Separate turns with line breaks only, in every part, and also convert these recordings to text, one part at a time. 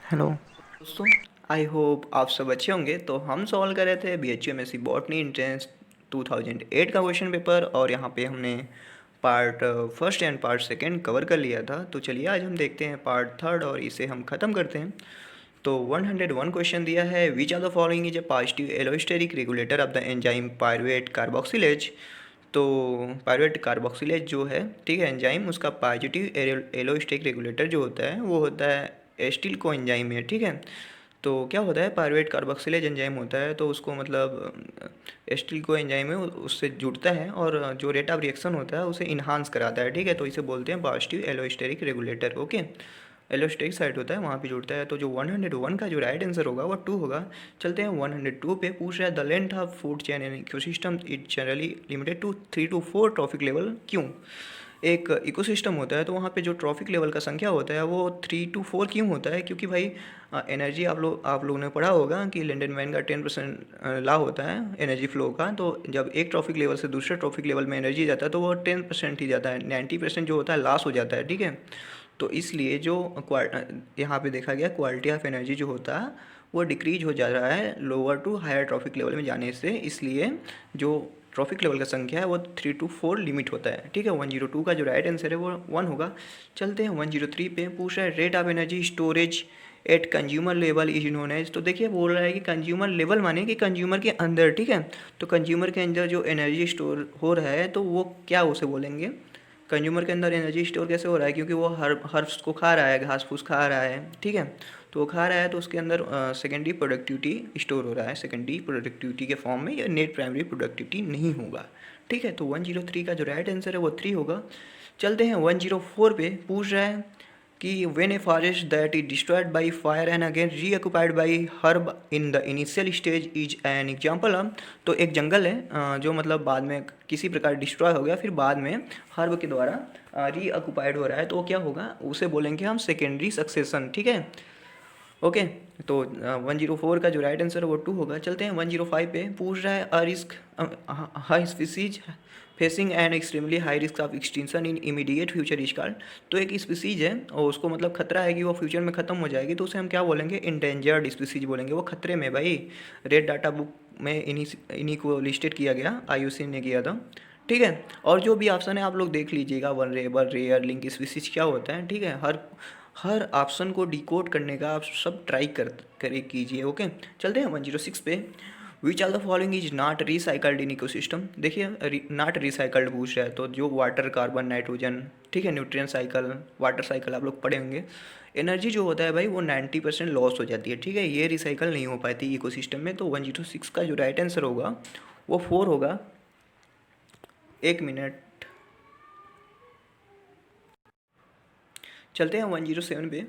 Hello.
दोस्तों, I hope आप सब अच्छे होंगे। तो हम सॉल्व कर रहे थे B H U M S C botany entrance 2008 का क्वेश्चन पेपर, और यहाँ पे हमने part first and part second cover कर लिया था। तो चलिए आज हम देखते हैं पार्ट थर्ड और इसे हम ख़त्म करते हैं। तो 101 क्वेश्चन दिया है, which are the following is a positive allosteric regulator of the enzyme pyruvate carboxylase. तो पायरुवेट कार्बोक्सिलेज जो है, ठीक है, एंजाइम, उसका पॉजिटिव एलोस्टेरिक रेगुलेटर जो होता है वो होता है एस्टिल को एंजाइम है, ठीक है। तो क्या होता है, पायरुवेट कार्बोक्सिलेज एंजाइम होता है, तो उसको मतलब एस्टिल को एंजाइम है उससे जुड़ता है और जो रेट ऑफ रिएक्शन होता है उसे इन्हांस कराता है, ठीक है। तो इसे बोलते हैं positive allosteric regulator, okay. Allosteric site होता है, वहाँ पे जुड़ता है। तो जो 101 का जो राइट आंसर होगा वो 2 होगा। चलते हैं 102 पे। पूछ रहा है the length of food chain in ecosystem it generally limited to 3 to 4 trophic level, क्यों? एक इकोसिस्टम होता है तो वहाँ पे जो ट्रॉफिक लेवल का संख्या होता है वो 3 to 4 क्यों होता है? क्योंकि भाई एनर्जी आप लोगों ने पढ़ा होगा कि लिंडनमैन का 10% लॉ होता है एनर्जी फ्लो का। तो जब एक ट्रॉफिक लेवल से दूसरे ट्रॉफिक लेवल में एनर्जी जाता है तो वो 10% ही जाता है, 90% जो होता है लॉस हो जाता है, ठीक है। तो इसलिए जो यहाँ पे देखा गया क्वालिटी ऑफ एनर्जी जो होता है वो डिक्रीज हो जा रहा है lower to higher trophic level में जाने से। इसलिए जो ट्रॉफिक लेवल का संख्या है वो 3 to 4 लिमिट होता है, ठीक है। 102 का जो राइट आंसर है वो 1 होगा। चलते हैं 103 पे। पूछ रहा है rate of energy storage at consumer level is known as. तो देखिए बोल रहा है कि कंज्यूमर लेवल माने कि कंज्यूमर के अंदर, ठीक है। तो कंज्यूमर के अंदर जो एनर्जी स्टोर हो रहा है तो वो क्या उसे बोलेंगे? कंज्यूमर के अंदर एनर्जी स्टोर कैसे हो रहा है? क्योंकि वो हर्ब्स को खा रहा है, घास फूस खा रहा है, ठीक है। तो वो खा रहा है तो उसके अंदर सेकेंडरी प्रोडक्टिविटी स्टोर हो रहा है। सेकेंडरी प्रोडक्टिविटी के फॉर्म में, या नेट प्राइमरी प्रोडक्टिविटी नहीं होगा, ठीक है। तो 103 का जो राइट आंसर है वो 3 होगा। चलते हैं 104 पे। पूछ रहा है कि when a forest that is destroyed by fire and again रीऑक्युपाइड by herb in the initial stage is an example of. तो एक जंगल है जो मतलब बाद में किसी प्रकार डिस्ट्रॉय हो गया, फिर बाद में हर्ब के द्वारा रीऑक्युपाइड हो रहा है, तो वो क्या होगा? उसे बोलेंगे हम सेकेंडरी सक्सेशन, ठीक है, ओके। तो 104 का जो राइट आंसर है वो 2 होगा। चलते हैं 105 पे। पूछ रहा है a risk high species facing an extremely high risk of extinction in immediate future is called. तो एक स्पीसीज है और उसको मतलब खतरा है कि वो फ्यूचर में ख़त्म हो जाएगी, तो उसे हम क्या बोलेंगे? इंडेंजर्ड स्पीसीज बोलेंगे। वो खतरे में भाई। रेड डाटा बुक में इन्हीं को लिस्टेड किया गया, आईयूसीएन ने किया था, ठीक है। और जो भी ऑप्शन है आप लोग देख लीजिएगा, वनरेबल, रेयर, लिंक स्पीसीज क्या होता है, ठीक है। हर हर ऑप्शन को डिकोड करने का आप सब ट्राई करे कीजिए, ओके। चलते हैं 106 पे। Which are the following is not recycled in ecosystem. देखिए नॉट रिसाइकल्ड पूछ रहा है, तो जो वाटर, कार्बन, नाइट्रोजन, ठीक है, न्यूट्रिएंट साइकिल, वाटर साइकिल आप लोग पढ़े होंगे। एनर्जी जो होता है भाई वो 90% लॉस हो जाती है, ठीक है, ये रिसाइकल नहीं हो पाती इकोसिस्टम में। तो 106 का जो राइट आंसर होगा वो 4 होगा। एक मिनट। चलते हैं 107 पे।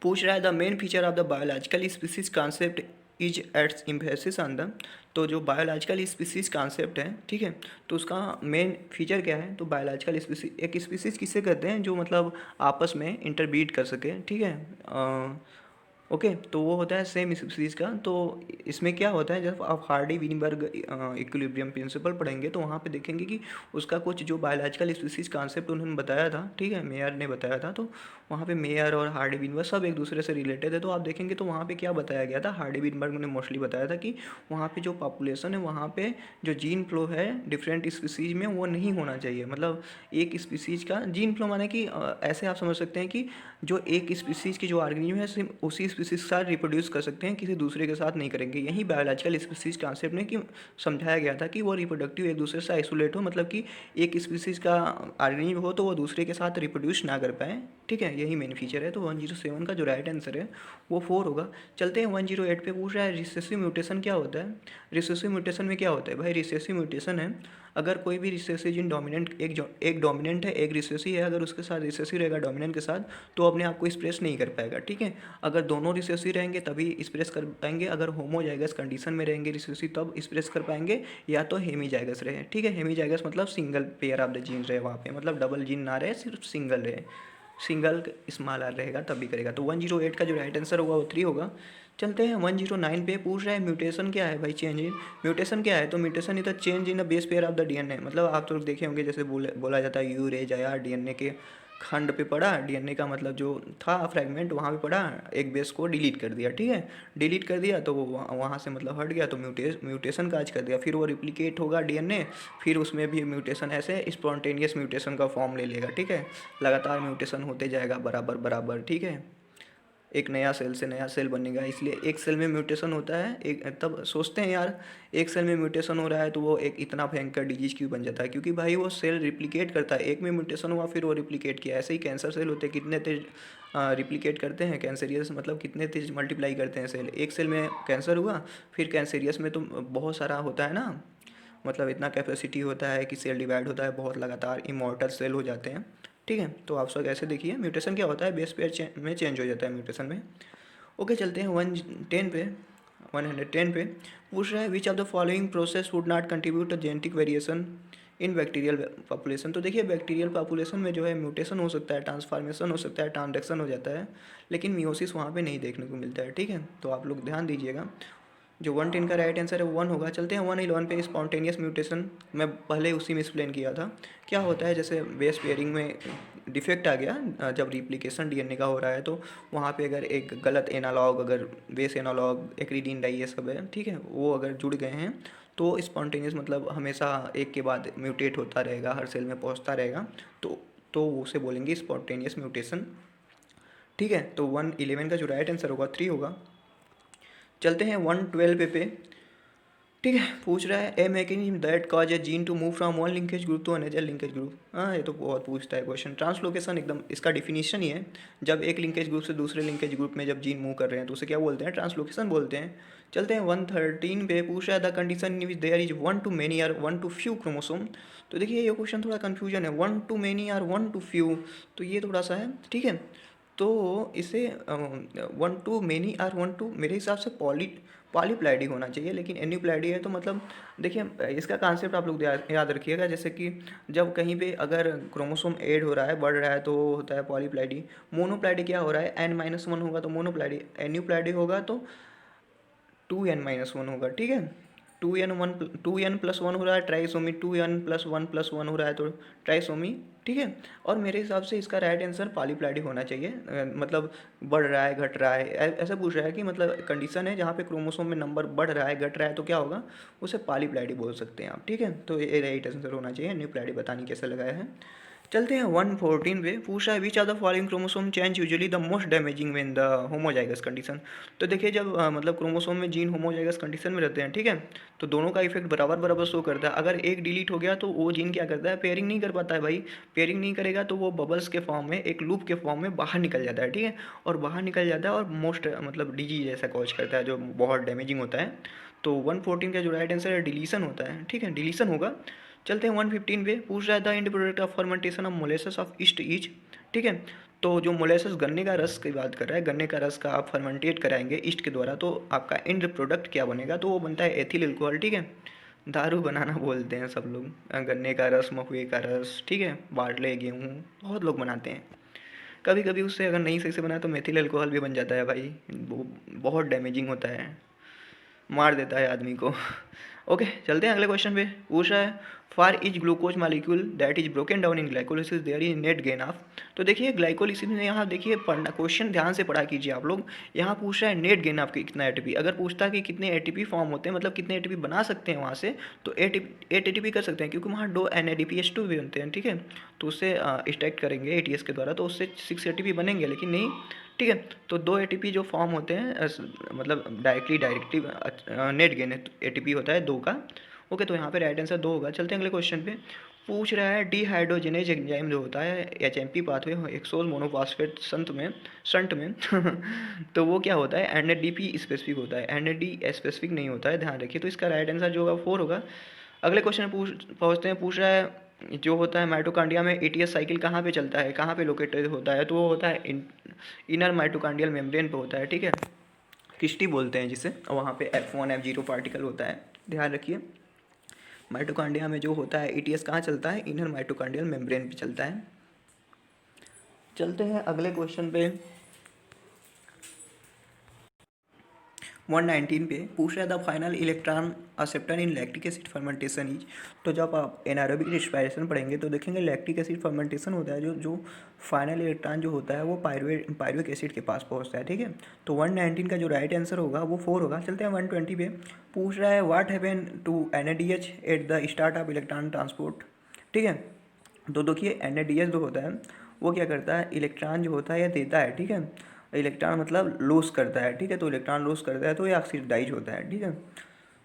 पूछ रहा है the main feature of the biological species concept is its emphasis on the. तो जो बायोलॉजिकल स्पीसीज कॉन्सेप्ट है, ठीक है, तो उसका मेन फीचर क्या है? तो बायोलॉजिकल स्पीसीज, एक स्पीसीज किसे कहते हैं? जो मतलब आपस में इंटरब्रीड कर सके, ठीक है। ओके, तो वो होता है सेम स्पीसीज का। तो इसमें क्या होता है, जब आप हार्डी विनबर्ग इक्विलिब्रियम प्रिंसिपल पढ़ेंगे तो वहाँ पे देखेंगे कि उसका कुछ जो बायोलॉजिकल स्पीसीज कॉन्सेप्ट उन्होंने बताया था, ठीक है, मेयर ने बताया था। तो वहाँ पे मेयर और हार्डी विनबर्ग सब एक दूसरे से रिलेटेड है। तो आप देखेंगे तो वहाँ पे क्या बताया गया था, हार्डी विनबर्ग ने मोस्टली बताया था कि वहाँ पे जो पॉपुलेशन है, वहाँ पे जो जीन फ्लो है डिफरेंट स्पीसीज में वो नहीं होना चाहिए। मतलब एक स्पीसीज का जीन फ्लो माने कि ऐसे आप समझ सकते हैं कि जो एक स्पीसीज की जो ऑर्गेनिज्म है सिर्फ उसी स्पीसीज के साथ रिप्रोड्यूस कर सकते हैं, किसी दूसरे के साथ नहीं करेंगे। यही बायोलॉजिकल स्पीसीज कॉन्सेप्ट में कि समझाया गया था कि वो रिप्रोडक्टिव एक दूसरे से आइसोलेट हो, मतलब कि एक स्पीसीज का ऑर्गेनिज्म हो तो वो दूसरे के साथ रिप्रोड्यूस ना कर पाए, ठीक है, यही मेन फीचर है। तो 107 का जो राइट आंसर है वो 4 होगा। चलते हैं 108 पे। पूछ रहा है रिसेसिव म्यूटेशन क्या होता है? रिसेसिव म्यूटेशन में क्या होता है भाई? रिसेसिव म्यूटेशन है अगर कोई भी रिसेसिव जीन डोमिनेंट, एक डोमिनेंट है, एक रिसेसिव है, अगर उसके साथ रिसेसिव रहेगा डोमिनेंट के साथ तो अपने आप को एक्सप्रेस नहीं कर पाएगा, ठीक है। अगर दोनों रिसेसिव रहेंगे तभी एक्सप्रेस कर पाएंगे। अगर होमोजाइगस कंडीशन में रहेंगे रिसेसिव तब एक्सप्रेस कर पाएंगे, या तो हेमीजाइगस रहे, ठीक है। हेमीजाइगस मतलब single pair of the gene रहे वहाँ पे, मतलब डबल जीन ना रहे, सिर्फ सिंगल रहे, सिंगल स्मॉल आर रहेगा तब भी करेगा। तो 108 का जो राइट आंसर होगा वो 3 होगा। चलते हैं 109 पे। पूछ रहा है म्यूटेशन क्या है भाई? चेंज इन, म्यूटेशन क्या है? तो mutation is the change in the base pair of the DNA. मतलब आप तो देखे होंगे जैसे बोला जाता है यूरेज आया डीएनए के खंड पे पड़ा, डीएनए का मतलब जो था फ्रेगमेंट वहाँ पे पड़ा, एक बेस को डिलीट कर दिया, ठीक है। डिलीट कर दिया तो वो वहाँ से मतलब हट गया, तो म्यूटेशन काज कर दिया, फिर वो रिप्लिकेट होगा डीएनए, फिर उसमें भी म्यूटेशन ऐसे स्पॉन्टेनियस म्यूटेशन का फॉर्म ले लेगा, ठीक है। लगातार म्यूटेशन होते जाएगा बराबर बराबर, ठीक है। एक नया सेल से नया सेल बनेगा, इसलिए एक सेल में म्यूटेशन होता है, एक तब सोचते हैं यार एक सेल में म्यूटेशन हो रहा है तो वो एक इतना भयंकर डिजीज क्यों बन जाता है, क्योंकि भाई वो सेल रिप्लिकेट करता है, एक में म्यूटेशन हुआ फिर वो रिप्लिकेट किया। ऐसे ही कैंसर सेल होते हैं, कितने तेज रिप्लिकेट करते हैं, कैंसरियस मतलब कितने तेज मल्टीप्लाई करते हैं सेल। एक सेल में कैंसर हुआ, फिर कैंसरियस में तो बहुत सारा होता है ना, मतलब इतना कैपेसिटी होता है कि सेल डिवाइड होता है बहुत लगातार, इमॉर्टल सेल हो जाते हैं, ठीक है। तो आप सब ऐसे देखिए म्यूटेशन क्या होता है, बेस पेयर में चेंज हो जाता है म्यूटेशन में। ओके, चलते हैं 110 पे पूछ रहा है which of the following process would not contribute to genetic variation in bacterial population. तो देखिए बैक्टीरियल पॉपुलेशन में जो है म्यूटेशन हो सकता है, ट्रांसफॉर्मेशन हो सकता है, ट्रांसडक्शन हो जाता है, लेकिन मियोसिस वहाँ पे नहीं देखने को मिलता है, ठीक है। तो आप लोग ध्यान दीजिएगा, जो 110 का राइट आंसर है वो 1 होगा। चलते हैं 111 पे स्पॉन्टेनियस म्यूटेशन, मैं पहले उसी में एक्सप्लेन किया था। क्या होता है, जैसे बेस पेयरिंग में डिफेक्ट आ गया, जब रिप्लिकेशन डीएनए का हो रहा है तो वहाँ पे अगर एक गलत एनालॉग, अगर बेस एनालॉग एक्रीडीन डाई ये सब है, ठीक है, वो अगर जुड़ गए हैं तो स्पॉन्टेनियस मतलब हमेशा एक के बाद म्यूटेट होता रहेगा, हर सेल में पहुँचता रहेगा, तो उसे बोलेंगे स्पॉन्टेनियस म्यूटेशन, ठीक है। तो 111 का जो राइट आंसर होगा 3 होगा। चलते हैं 112 पे, ठीक है। पूछ रहा है a mechanism that cause a gene to move from one linkage group to another linkage group. हाँ, ये तो बहुत पूछता है क्वेश्चन। ट्रांसलोकेशन एकदम इसका डिफिनीशन ही है, जब एक लिंकेज ग्रुप से दूसरे लिंकेज ग्रुप में जब जीन मूव कर रहे हैं तो उसे क्या बोलते हैं, ट्रांसलोकेशन बोलते हैं। चलते हैं 113 पे, पूछ रहा है the condition in which there is one too many or one too few chromosome. तो देखिए ये क्वेश्चन थोड़ा कन्फ्यूजन है, one too many or one too few, तो ये थोड़ा सा है, ठीक है। तो इसे 1 to many और 1 to, मेरे हिसाब से पॉलीप्लाइडी होना चाहिए, लेकिन एन्यूप्लाइडी है तो मतलब देखिए इसका कॉन्सेप्ट आप लोग याद रखिएगा, जैसे कि जब कहीं पे अगर क्रोमोसोम ऐड हो रहा है, बढ़ रहा है, तो होता है पॉलीप्लाइडी। मोनोप्लाइडी क्या हो रहा है, n-1 होगा तो मोनोप्लाइडी, एन्यूप्लाइडी होगा तो 2n-1 होगा, ठीक है। 2n+1 हो रहा है ट्राइसोमी, 2n+1+1 हो रहा है तो ट्राइसोमी, ठीक है। और मेरे हिसाब से इसका राइट आंसर पॉलीप्लाइडी होना चाहिए, मतलब बढ़ रहा है घट रहा है, ऐसा पूछ रहा है कि मतलब कंडीशन है जहाँ पे क्रोमोसोम में नंबर बढ़ रहा है घट रहा है तो क्या होगा, उसे पॉलीप्लाइडी बोल सकते हैं आप, ठीक है। तो ये राइट आंसर होना चाहिए, न्यूप्लाइडी बतानी कैसे लगाया है। चलते हैं 114 पे, पूछा है which are the following chromosome change usually the most damaging when the homozygous condition. तो देखिए जब मतलब क्रोमोसोम में जीन होमोजाइगस कंडीशन में रहते हैं, ठीक है, तो दोनों का इफेक्ट बराबर बराबर शो करता है। अगर एक डिलीट हो गया तो वो जीन क्या करता है, पेयरिंग नहीं कर पाता है भाई, पेयरिंग नहीं करेगा तो वो बबल्स के फॉर्म में, एक लूप के फॉर्म में बाहर निकल जाता है, ठीक है। और बाहर निकल जाता है और मोस्ट मतलब डिजीज ऐसा कॉज करता है जो बहुत डैमेजिंग होता है। तो 114 का जो राइट आंसर है डिलीशन होता है, ठीक है, डिलीशन होगा। चलते हैं 115 पे, पूछ रहा है the end product of fermentation of molasses of east is, ठीक है। तो जो मोलेसेस गन्ने का रस की बात कर रहा है, गन्ने का रस का आप फर्मेंटेट कराएंगे ईस्ट के द्वारा तो आपका एंड प्रोडक्ट क्या बनेगा, तो वो बनता है एथिल अल्कोहल, ठीक है। दारू बनाना बोलते हैं सब लोग, गन्ने का रस, महुए का रस, ठीक है, बाटले, गेहूँ, बहुत लोग बनाते हैं। कभी कभी उससे अगर नहीं सही से बना तो मेथिल अल्कोहल भी बन जाता है भाई, वो बहुत डैमेजिंग होता है, मार देता है आदमी को। ओके, चलते हैं अगले क्वेश्चन पे। पूछ रहा है for each glucose molecule that is broken down in glycolysis there is net gain of. तो देखिए ग्लाइकोलिसिस में यहाँ देखिए पढ़ना, क्वेश्चन ध्यान से पढ़ा कीजिए आप लोग। यहाँ पूछ रहा है नेट गेन ऑफ कितना एटीपी, अगर पूछता कि कितने एटीपी फॉर्म होते हैं, मतलब कितने एटीपी बना सकते हैं वहाँ से, तो 8 एटीपी कर सकते हैं, क्योंकि वहाँ 2 NADPH2 भी बनते हैं, ठीक है। तो उससे स्टैक करेंगे ATS के द्वारा तो उससे 6 एटीपी बनेंगे, लेकिन नहीं, ठीक है। तो 2 एटीपी जो फॉर्म होते हैं मतलब डायरेक्टिव नेट गेन एटीपी होता है 2 का। ओके, तो यहाँ पे राइट आंसर 2 होगा। चलते हैं अगले क्वेश्चन पे। पूछ रहा है डिहाइड्रोजनेज एंजाइम जो होता है HMP pathway hexose monophosphate shunt में तो वो क्या होता है, NADP स्पेसिफिक होता है, NAD स्पेसिफिक नहीं होता है, ध्यान रखिए। तो इसका राइट आंसर जो होगा 4 होगा। अगले क्वेश्चन पहुँचते हैं। पूछ रहा है जो होता है माइटोकांड्रिया में ATS साइकिल कहाँ पे चलता है, कहाँ पे लोकेटेड होता है, तो वो होता है इनर माइटोकांड्रियल मेम्ब्रेन पे होता है, ठीक है, क्रिस्टी बोलते हैं जिसे, और वहाँ पे F1 F0 पार्टिकल होता है, ध्यान रखिए। माइटोकांड्रिया में जो होता है ATS कहाँ चलता है, इनर माइटोकांड्रियल मेम्ब्रेन पे चलता है। चलते हैं अगले क्वेश्चन पे। 119 पे पूछ रहा था final electron acceptor in lactic acid fermentation is. तो जब आप एनारोबिक रेस्पिरेशन पढ़ेंगे तो देखेंगे लैक्टिक एसिड फर्मेंटेशन होता है, जो जो फाइनल इलेक्ट्रॉन जो होता है वो पायरुविक एसिड के पास पहुंचता है, ठीक है। तो 119 का जो राइट आंसर होगा वो 4 होगा। चलते हैं 120 पे। पूछ रहा है what happen to NADH at the start of electron transport, ठीक है। तो देखिए NADH जो होता है वो क्या करता है, इलेक्ट्रॉन जो होता है ये देता है, ठीक है। इलेक्ट्रॉन मतलब लूज करता है, ठीक है। तो इलेक्ट्रॉन लूज करता है तो ये ऑक्सीडाइज होता है, ठीक है।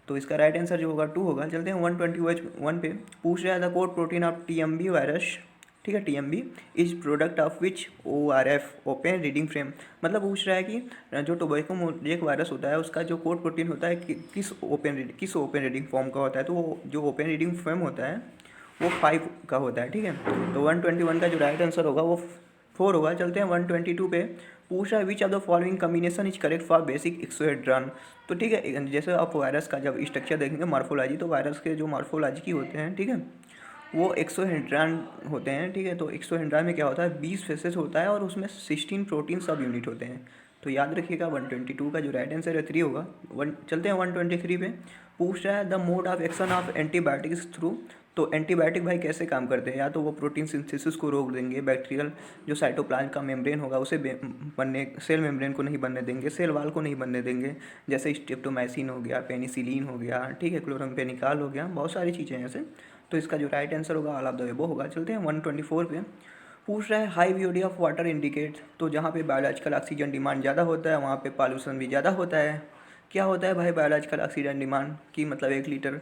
तो इसका राइट आंसर जो होगा 2 होगा। चलते हैं 121 पे। पूछ रहा है the code protein of TMB virus, ठीक है। TMB is product of which ORF open reading frame. मतलब पूछ रहा है कि जो टोबैको मोज़ेक वायरस होता है उसका जो कोड प्रोटीन होता है किस ओपन रीडिंग फॉर्म का होता है। तो वो जो ओपन रीडिंग फ्रेम होता है वो 5 का होता है, ठीक है। तो 121 का जो राइट आंसर होगा वो 4 होगा। चलते हैं 122 पे। पूछ रहा है which of the following combination is correct for basic hexahedron. तो ठीक है, जैसे आप वायरस का जब स्ट्रक्चर देखेंगे मार्फोलॉजी, तो वायरस के जो मार्फोलॉजी की होते हैं, ठीक है, वो एक्सोहेड्रॉन होते हैं, ठीक है। तो एक्सोहेड्रॉन में क्या होता है, 20 फेसेस होता है और उसमें 16 प्रोटीन सब यूनिट होते हैं। तो याद रखिएगा 122 का जो राइट आंसर है 3 होगा। चलते हैं 123 पे। पूछ रहा है the mode of action of antibiotics through. तो एंटीबायोटिक भाई कैसे काम करते हैं, या तो वो प्रोटीन सिंथेसिस को रोक देंगे, बैक्टीरियल जो साइटोप्लाज्म का मेम्ब्रेन होगा उसे बनने, सेल मेम्ब्रेन को नहीं बनने देंगे, सेल वाल को नहीं बनने देंगे, जैसे स्ट्रेप्टोमाइसिन हो गया, पेनिसिलिन हो गया, ठीक है, क्लोरामफेनिकाल हो गया, बहुत सारी चीज़ें हैं ऐसे। तो इसका जो राइट आंसर होगा ऑल ऑफ द अबव होगा। चलते हैं 124 पे। पूछ रहा है high VOD of water indicate. तो जहाँ पे बायोलॉजिकल ऑक्सीजन डिमांड ज़्यादा होता है वहाँ पे पॉल्यूशन भी ज़्यादा होता है। क्या होता है भाई बायोलॉजिकल ऑक्सीजन डिमांड की, मतलब 1 लीटर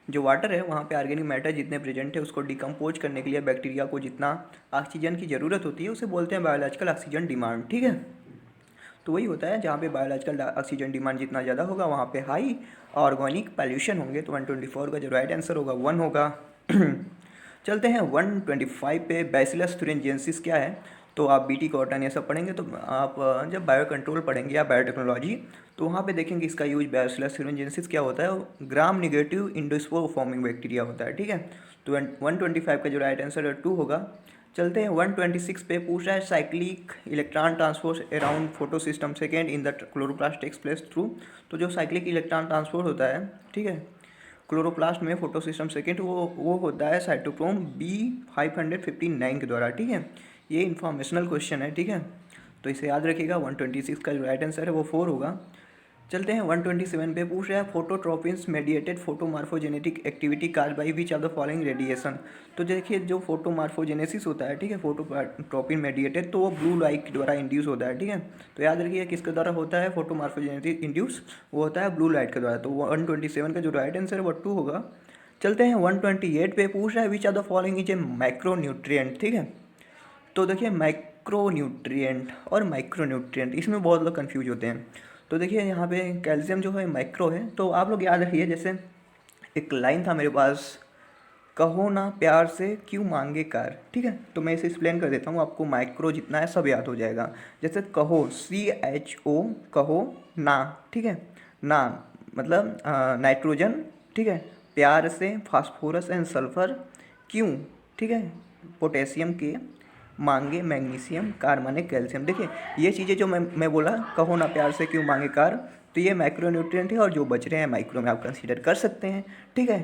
जो वाटर है वहाँ पे ऑर्गेनिक मैटर जितने प्रेजेंट है उसको डिकम्पोज करने के लिए बैक्टीरिया को जितना ऑक्सीजन की ज़रूरत होती है उसे बोलते हैं बायोलॉजिकल ऑक्सीजन डिमांड, ठीक है। तो वही होता है, जहाँ पे बायोलॉजिकल ऑक्सीजन डिमांड जितना ज़्यादा होगा वहाँ पे हाई ऑर्गेनिक पॉल्यूशन होंगे। तो 124 का जो राइट आंसर होगा 1 होगा। चलते हैं 125 पे। बैसिलस थुरिनजेंसिस क्या है। तो आप BT कॉटन ये सब पढ़ेंगे तो आप जब बायो कंट्रोल पढ़ेंगे या बायोटेक्नोलॉजी तो वहाँ पे देखेंगे इसका यूज बैसिलस थुरिनजेंसिस क्या होता है, ग्राम निगेटिव इंडोस्पोर फॉर्मिंग बैक्टीरिया होता है, ठीक है। तो 125 का जो राइट आंसर है 2 होगा। चलते हैं 126 पे। पूछ रहा है cyclic electron transport around photo system second in the chloroplast takes place through. तो जो साइक्लिक इलेक्ट्रॉन ट्रांसपोर्ट होता है, ठीक है, क्लोरोप्लास्ट में फोटो सिस्टम सेकेंड वो होता है साइटोक्रोम B559 के द्वारा, ठीक है। ये इन्फॉर्मेशनल क्वेश्चन है, ठीक है। तो इसे याद रखिएगा। 126 का जो राइट आंसर है वो 4 होगा। चलते हैं 127 पे। पूछ रहा है phototropins mediated photomorphogenetic activity cause by which of the following radiation. तो देखिए जो फोटोमार्फोजेनेसिस होता है, ठीक है, फोटोट्रोपिन मेडिएटेड, तो वो ब्लू लाइट के द्वारा इंड्यूस होता है, ठीक है। तो याद रखिए किसके द्वारा होता है फोटोमार्फोजेनेटिक इंड्यूस, वो होता है ब्लू लाइट के द्वारा। तो 127 का जो राइट आंसर है वो 2 होगा। चलते हैं 128 पे। पूछ रहा है which of the following is A micronutrient, ठीक है। तो देखिए माइक्रोन्यूट्रिएंट और माइक्रोन्यूट्रिएंट इसमें बहुत लोग कन्फ्यूज होते हैं। तो देखिए यहाँ पे कैल्शियम जो है माइक्रो है, तो आप लोग याद रखिए, जैसे एक लाइन था मेरे पास, कहो ना प्यार से क्यों मांगे कार, ठीक है। तो मैं इसे एक्सप्लेन कर देता हूँ, आपको माइक्रो जितना है सब याद हो जाएगा। जैसे कहो CHO, कहो ना, ठीक है, ना मतलब नाइट्रोजन, ठीक है, प्यार से फास्फोरस एंड सल्फर, क्यों, ठीक है, पोटेशियम के, मांगे मैग्नीशियम, कार माने कैल्शियम। देखिए ये चीज़ें जो मैं बोला, कहो ना प्यार से क्यों मांगे कार, तो ये माइक्रोन्यूट्रिएंट है और जो बच रहे हैं माइक्रो में आप कंसीडर कर सकते हैं, ठीक है।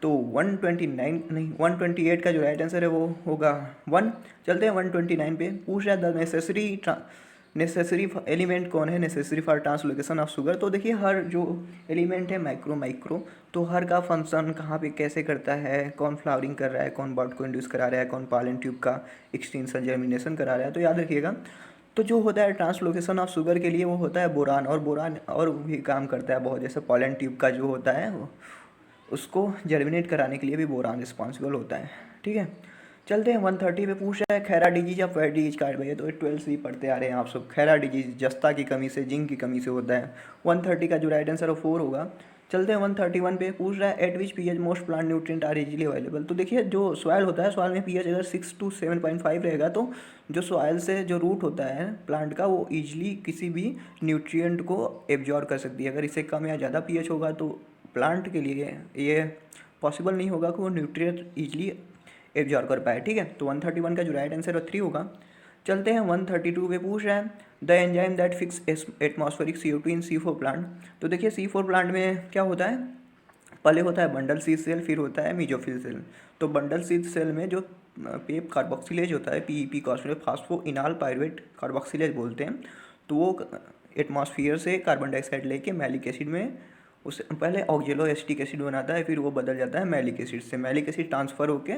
तो 129 नहीं 128 का जो राइट आंसर है वो होगा 1। चलते हैं 129 पे। पूछ रहा है द नेसेसरी एलिमेंट कौन है necessary for translocation of sugar. तो देखिए हर जो एलिमेंट है माइक्रो, तो हर का फंक्शन कहाँ पे कैसे करता है, कौन फ्लावरिंग कर रहा है, कौन बर्ड को इंड्यूस करा रहा है, कौन पॉलन ट्यूब का एक्सटेंशन जर्मिनेशन करा रहा है, तो याद रखिएगा। तो जो होता है ट्रांसलोकेशन ऑफ शुगर के लिए वो होता है बोरान, और बोरान और भी काम करता है बहुत, जैसे पॉलन ट्यूब का जो होता है उसको जर्मिनेट कराने के लिए भी बोरान रिस्पॉन्सिबल होता है, ठीक है। चलते हैं 130 पे। पूछ रहा है खैरा डिजीज या फेट डिजीज का भैया, तो 12 से ही पढ़ते आ रहे हैं आप सब। खैरा डिजीज जस्ता की कमी से, जिंक की कमी से होता है। 130 का जो राइट आंसर है 4 होगा। चलते हैं 131 पे। पूछ रहा है at which pH most plant nutrient are easily available. तो देखिए जो सॉइल होता है, सॉइल में pH अगर 6 to 7.5 रहेगा तो जो सॉइल से जो रूट होता है प्लांट का वो ईजिली किसी भी न्यूट्रिएंट को एब्जॉर्ब कर सकती है। अगर इससे कम या ज़्यादा pH होगा तो प्लांट के लिए ये पॉसिबल नहीं होगा कि वो न्यूट्रिएंट ईजिली एब्जॉर्ब कर पाए, ठीक है। तो 131 का जो राइट आंसर है 3 होगा। चलते हैं 132 पे, पूछ रहा है the enzyme that fix atmospheric CO2 in C4 plant. तो देखिए C4 प्लांट में क्या होता है, पहले होता है बंडल शीथ सेल, फिर होता है मीजोफिल सेल। तो बंडल शीथ सेल में जो पेप कार्बोक्सिलेज होता है, PEP फास्फो इनाल पायरुवेट कार्बोक्सिलेज बोलते हैं, तो वो एटमॉस्फियर से कार्बन डाइऑक्साइड लेके मैलिक एसिड में, उससे पहले ऑक्जेलो एसिटिक एसिड बनाता है, फिर वो बदल जाता है मैलिक एसिड से, मैलिक एसिड ट्रांसफ़र होके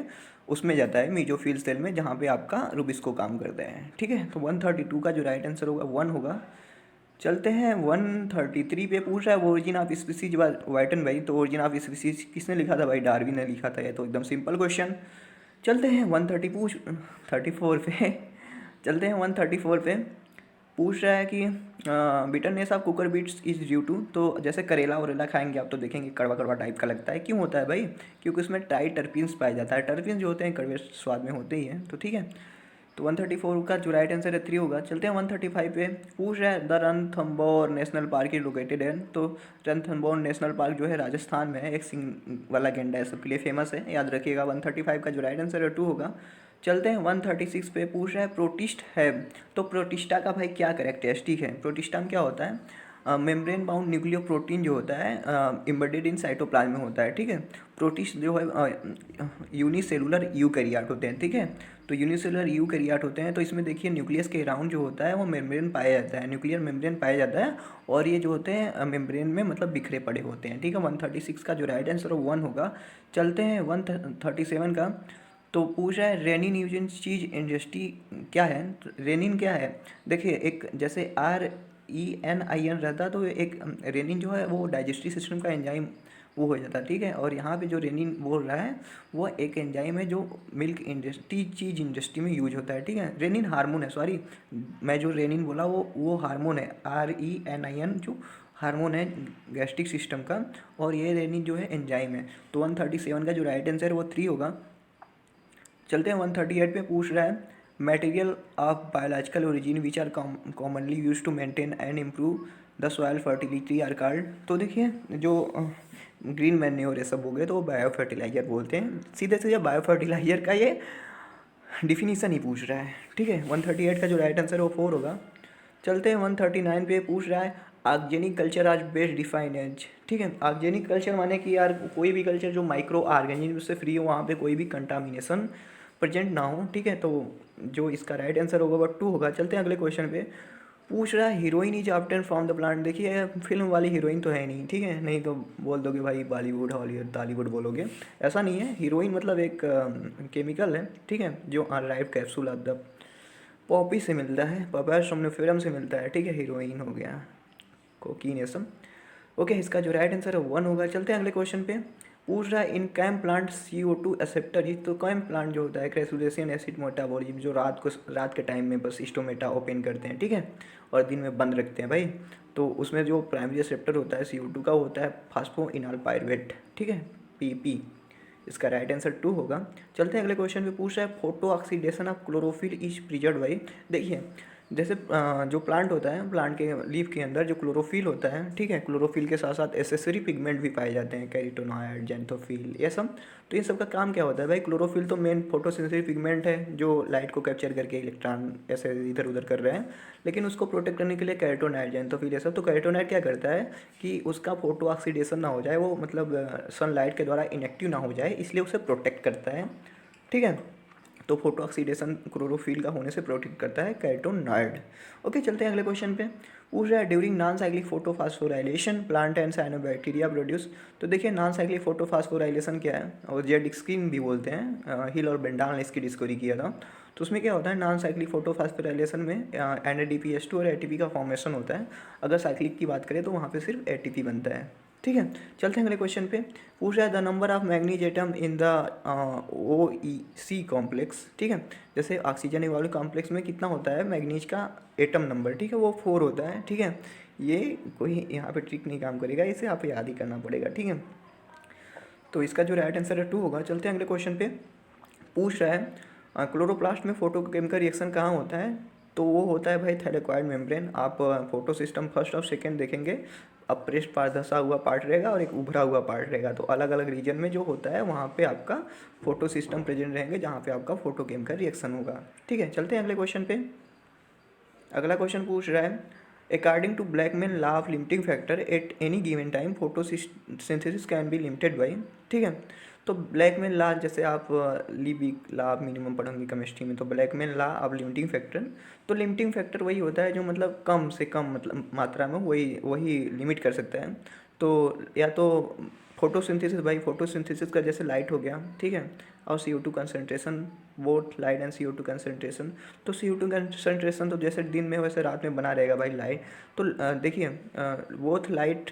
उसमें जाता है मीजोफिल सेल में, जहाँ पे आपका रुबिस्को काम करता है। ठीक है, तो 132 का जो राइट आंसर होगा 1 होगा। चलते हैं 133 पे, पूछ रहा है ओरिजिन ऑफ स्पीसीज वाइटन भाई। तो ओरिजिन ऑफ स्पीसीज किसने लिखा था भाई, डार्विन ने लिखा था। ये तो एकदम सिंपल क्वेश्चन। चलते हैं 134 पे चलते हैं 134 पे, पूछ रहा है कि bitterness of cucurbits is due to. तो जैसे करेला वरेला खाएंगे आप तो देखेंगे कड़वा कड़वा टाइप का लगता है, क्यों होता है भाई, क्योंकि उसमें ट्राई टर्पीन्स पाया जाता है। टर्पीन्स जो होते हैं कड़वे स्वाद में होते ही हैं। तो ठीक है, तो 134 का जो राइट आंसर है 3 होगा। चलते हैं 135 पे, पूछ रहा है the Ranthambore national park is located है। तो रणथंबोर नेशनल पार्क जो है राजस्थान में है, एक सिंग वाला गेंडा है, सबके लिए फेमस है, याद रखिएगा। 135 का जो राइट आंसर है 2 होगा। चलते हैं 136 पे, पूछ रहा है प्रोटिस्ट है। तो प्रोटिस्टा का भाई क्या करेक्टरिस्टिक है, प्रोटिस्टा में क्या होता है, मेम्ब्रेन बाउंड न्यूक्लियो प्रोटीन जो होता है एम्बेडेड इन साइटोप्लाज्म में होता है। ठीक है, प्रोटिस्ट जो है यूनिसेलुलर यूकैरियोट होते हैं। ठीक है, तो यूनिसेलुलर यूकैरियोट होते हैं, तो इसमें देखिए न्यूक्लियस के अराउंड जो होता है वो मेम्ब्रेन पाया जाता है, न्यूक्लियर मेम्ब्रेन पाया जाता है, और ये जो होते हैं मेम्ब्रेन में मतलब बिखरे पड़े होते हैं। ठीक है, 136 का जो राइट आंसर है 1 होगा। चलते हैं 137 का, तो पूछ रहा है रेनिन यूजन चीज इंडस्ट्री क्या है। तो रेनिन क्या है, देखिए एक जैसे RENIN रहता है, तो एक रेनिन जो है वो डाइजेस्टिव सिस्टम का एंजाइम वो हो जाता है। ठीक है, और यहाँ पे जो रेनिन बोल रहा है वो एक एंजाइम है जो मिल्क इंडस्ट्री चीज इंडस्ट्री में यूज होता है। ठीक है, रेनिन हार्मोन है, सॉरी मैं जो रेनिन बोला वो हार्मोन है, RENIN जो हार्मोन है गैस्ट्रिक सिस्टम का, और ये रेनिन जो है एंजाइम है। तो 137 का जो राइट आंसर है वो 3 होगा। चलते हैं 138 पे, पूछ रहा है material of biological origin which are commonly use to maintain and improve the soil fertility are called. तो देखिए जो ग्रीन मैन्योर ये सब हो गए तो वो बायो फर्टिलाइजर बोलते हैं। सीधे सीधे बायो फर्टिलाइजर का ये डिफिनीसन ही पूछ रहा है। ठीक है, 138 का जो राइट आंसर है वो 4 होगा। चलते हैं 139 पे, पूछ रहा है ऑर्गेनिक कल्चर आज बेस्ट डिफाइन एज। ठीक है, ऑर्गेनिक कल्चर माने कि यार कोई भी कल्चर जो माइक्रो ऑर्गेनिज्म से फ्री हो, वहाँ पे कोई भी कंटामिनेशन प्रेजेंट ना हो। ठीक है, तो जो इसका राइट आंसर होगा वो 2 होगा। चलते हैं अगले क्वेश्चन पे, पूछ रहा है heroine is obtain from the plant. देखिए फिल्म वाली हीरोइन तो है नहीं, ठीक है, नहीं तो बोल दोगे भाई बॉलीवुड हॉलीवुड टॉलीवुड बोलोगे, ऐसा नहीं है। हीरोइन मतलब एक केमिकल है, ठीक है, जो unripe capsule of the Poppy से मिलता है, पपाया सोम्निफेरम से मिलता है। ठीक है, हीरोइन हो गया, कोकीन ये सब। ओके, इसका जो राइट आंसर है 1 होगा। चलते हैं अगले क्वेश्चन पे, पूछ रहा है इन कैम प्लांट CO2 एक्सेप्टर ही। तो कैम प्लांट जो होता है क्रेसुलेसियन एसिड मेटाबॉलिज्म, जो रात के टाइम में बस स्टोमेटा ओपन करते हैं, ठीक है, और दिन में बंद रखते हैं भाई, तो उसमें जो प्राइमरी एक्सेप्टर होता है CO2 का होता है फास्फोइनाल पायरुवेट। ठीक है, PP। इसका राइट आंसर 2 होगा। चलते हैं अगले क्वेश्चन पे, पूछ रहा है photo oxidation of chlorophyll is preserve भाई। देखिए जैसे जो प्लांट होता है, प्लांट के लीफ के अंदर जो क्लोरोफिल होता है, ठीक है, क्लोरोफिल के साथ साथ एसेसरी पिगमेंट भी पाए जाते हैं, कैरोटीनॉयड, जेंथोफिल, ये सब। तो इन सब का काम क्या होता है भाई, क्लोरोफिल तो मेन फोटोसिंथेटिक पिगमेंट है जो लाइट को कैप्चर करके इलेक्ट्रॉन ऐसे इधर उधर कर रहे हैं, लेकिन उसको प्रोटेक्ट करने के लिए कैरोटीनॉयड, जेंथोफिल, ये सब। तो कैरोटीनॉयड क्या करता है कि उसका फोटो ऑक्सीडेशन ना हो जाए, वो मतलब सनलाइट के द्वारा इनएक्टिव ना हो जाए, इसलिए उसे प्रोटेक्ट करता है। ठीक है, तो फोटो ऑक्सीडेशन क्लोरोफिल का होने से प्रोटेक्ट करता है कैरोटीनॉयड। ओके, चलते हैं अगले क्वेश्चन पे, पूछ रहा है during non cyclic photophosphorylation plant and cyanobacteria produce. तो देखिए नॉन साइक्लिक फोटोफास्फोराइलेशन क्या है, और जेड स्क्रीन भी बोलते हैं, हिल और बेंडाल ने इसकी डिस्कवरी किया था। तो उसमें क्या होता है, नॉन साइक्लिक फोटोफास्फोराइलेशन में NADPH2 और ATP का फॉर्मेशन होता है। अगर साइक्लिक की बात करें तो वहाँ पे सिर्फ ATP बनता है। ठीक है, चलते हैं अगले क्वेश्चन पे, पूछ रहा है the number of manganese atom in the OEC complex. ठीक है, जैसे ऑक्सीजन वाले कॉम्प्लेक्स में कितना होता है मैग्नीज का एटम नंबर, ठीक है, वो 4 होता है। ठीक है, ये कोई यहाँ पे ट्रिक नहीं काम करेगा, इसे आप याद ही करना पड़ेगा। ठीक है, तो इसका जो राइट आंसर है 2 होगा। चलते हैं अगले क्वेश्चन पे, पूछ रहा है क्लोरोप्लास्ट में फोटोकेमिकल रिएक्शन कहाँ होता है। तो वो होता है भाई थैलेकॉइड मेम्ब्रेन। आप फोटो सिस्टम फर्स्ट और सेकंड देखेंगे, अप्रेस्ड पार्ट धंसा हुआ पार्ट रहेगा और एक उभरा हुआ पार्ट रहेगा। तो अलग अलग रीजन में जो होता है वहाँ पे आपका फोटो सिस्टम प्रेजेंट रहेंगे, जहाँ पे आपका फोटो केमिकल रिएक्शन होगा। ठीक है, चलते हैं अगले क्वेश्चन पे। अगला क्वेश्चन पूछ रहा है, according to Blackman law of limiting factor at any given time photosynthesis can be limited by. ठीक है, तो ब्लैकमैन लॉ, जैसे आप लीबिक लॉ ऑफ मिनिमम पढ़ोगे केमिस्ट्री में, तो Blackman law of limiting factor, तो लिमिटिंग फैक्टर वही होता है जो मतलब कम से कम मतलब मात्रा में वही वही लिमिट कर सकता है। तो या तो फोटोसिंथेसिस, भाई फोटोसिंथेसिस का जैसे लाइट हो गया, ठीक है, और CO2 concentration, both light and CO2 concentration. तो CO2 कंसनट्रेशन तो जैसे दिन में वैसे रात में बना रहेगा भाई लाइट। तो देखिए बोथ लाइट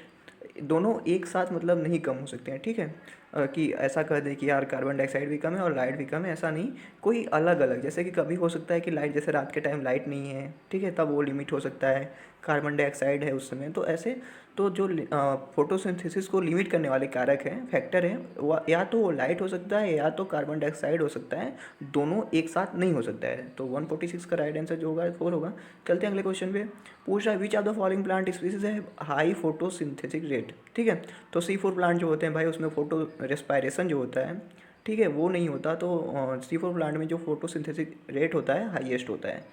दोनों एक साथ मतलब नहीं कम हो सकते हैं। ठीक है, कि ऐसा कह दे कि यार कार्बन डाइऑक्साइड भी कम है और लाइट भी कम है, ऐसा नहीं। कोई अलग अलग, जैसे कि कभी हो सकता है कि लाइट, जैसे रात के टाइम लाइट नहीं है, ठीक है, तब वो लिमिट हो सकता है, कार्बन डाइऑक्साइड है उस समय। तो ऐसे तो जो फोटोसिंथेसिस को लिमिट करने वाले कारक हैं, फैक्टर हैं, वह या तो वो लाइट हो सकता है या तो कार्बन डाइऑक्साइड हो सकता है, दोनों एक साथ नहीं हो सकता है। तो 146 का राइट आंसर जो होगा 4 होगा। चलते हैं अगले क्वेश्चन पे। पूछ रहा है which of the following plant species है हाई फोटोसिंथेटिक रेट। ठीक है, तो C4 प्लांट जो होते हैं भाई उसमें फोटो रेस्पायरेशन जो होता है, ठीक है, वो नहीं होता। तो C4 प्लांट में जो फोटोसिंथेटिक रेट होता है हाईएस्ट होता है।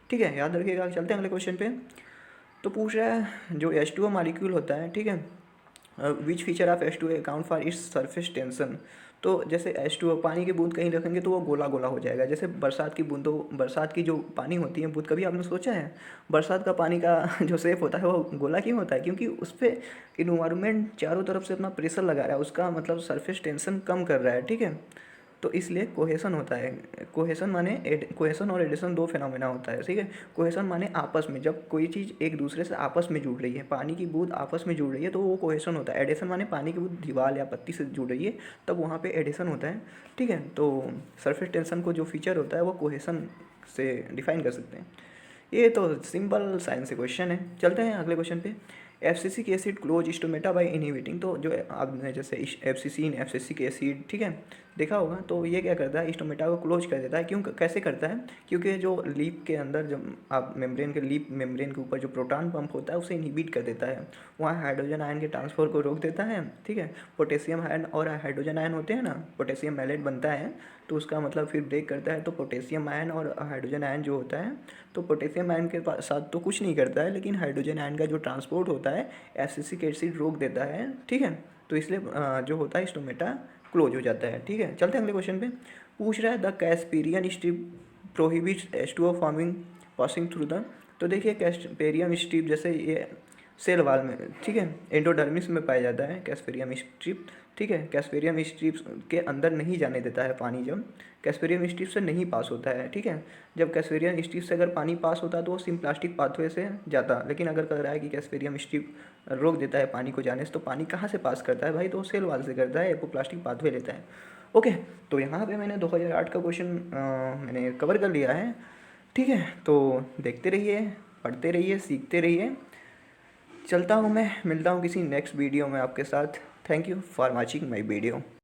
ठीक है, याद रखिएगा। चलते हैं अगले क्वेश्चन पे। तो पूछ रहा है जो H2O मॉलिक्यूल होता है, ठीक है, which feature of H2O account for its surface tension. तो जैसे H2O पानी की बूंद कहीं रखेंगे तो वो गोला गोला हो जाएगा। जैसे बरसात की बूंदों, बरसात की जो पानी होती है बूंद, कभी आपने सोचा है बरसात का पानी का जो शेप होता है वो गोला क्यों होता है? क्योंकि उस पर इन्वायरमेंट चारों तरफ से अपना प्रेशर लगा रहा है, उसका मतलब सरफेस टेंशन कम कर रहा है। ठीक है, तो इसलिए कोहेसन होता है। कोहेसन माने कोहेसन और एडिशन दो फिनोमेना होता है। ठीक है, कोहेसन माने आपस में, जब कोई चीज़ एक दूसरे से आपस में जुड़ रही है, पानी की बूंद आपस में जुड़ रही है तो वो कोहेसन होता है। एडिशन माने पानी की बूंद दीवार या पत्ती से जुड़ रही है, तब वहाँ पे एडिशन होता है। ठीक है, तो सरफेस टेंशन को जो फीचर होता है वो कोहेसन से डिफाइन कर सकते हैं। ये तो सिंपल साइंस से क्वेश्चन है। चलते हैं अगले क्वेश्चन पे। FCC acid close stomata by inhibiting. तो जो आपने जैसे FCC इन FCC एसिड, ठीक है, देखा होगा, तो ये क्या करता है, स्टोमेटा को क्लोज कर देता है। क्यों, कैसे करता है? क्योंकि जो लीप के अंदर, जब आप मेम्ब्रेन के लीप मेम्ब्रेन के ऊपर जो प्रोटॉन पंप होता है उसे इनहिबिट कर देता है, वहाँ हाइड्रोजन आयन के ट्रांसफर को रोक देता है। ठीक है, पोटेशियम आयन और हाइड्रोजन आयन होते हैं ना, पोटेशियम मैलेट बनता है, तो उसका मतलब फिर ब्रेक करता है। तो पोटेशियम आयन और हाइड्रोजन आयन जो होता है, तो पोटेशियम आयन के साथ तो कुछ नहीं करता है, लेकिन हाइड्रोजन आयन का जो ट्रांसपोर्ट होता है एसिटिक एसिड रोक देता है। ठीक है, तो इसलिए जो होता है स्टोमेटा क्लोज हो जाता है। ठीक है, चलते हैं अगले क्वेश्चन पे। पूछ रहा है the Casparian strip prohibits H2O forming passing through the. तो देखिए कैस्पेरियम स्ट्रिप, जैसे ये सेल वाल में, ठीक है, एंडोडर्मिस में पाया जाता है कैस्पेरियम स्ट्रिप। ठीक है, कैस्पेरियम स्ट्रिप के अंदर नहीं जाने देता है पानी, जब कैस्पेरियम स्ट्रिप से नहीं पास होता है। ठीक है, जब कैस्पेरियम स्ट्रिप से अगर पानी पास होता तो वो सिम्प्लास्टिक पाथवे से जाता, लेकिन अगर कह रहा है कि कैस्पेरियम स्ट्रिप रोक देता है पानी को जाने से, तो पानी कहाँ से पास करता है भाई? तो सेल वाल से करता है, एपोप्लास्टिक पाथवे लेता है। ओके, तो यहाँ पे मैंने 2008 का क्वेश्चन मैंने कवर कर लिया है। ठीक है, तो देखते रहिए, पढ़ते रहिए, सीखते रहिए। चलता हूँ मैं, मिलता हूँ किसी नेक्स्ट वीडियो में आपके साथ। Thank you for watching my video.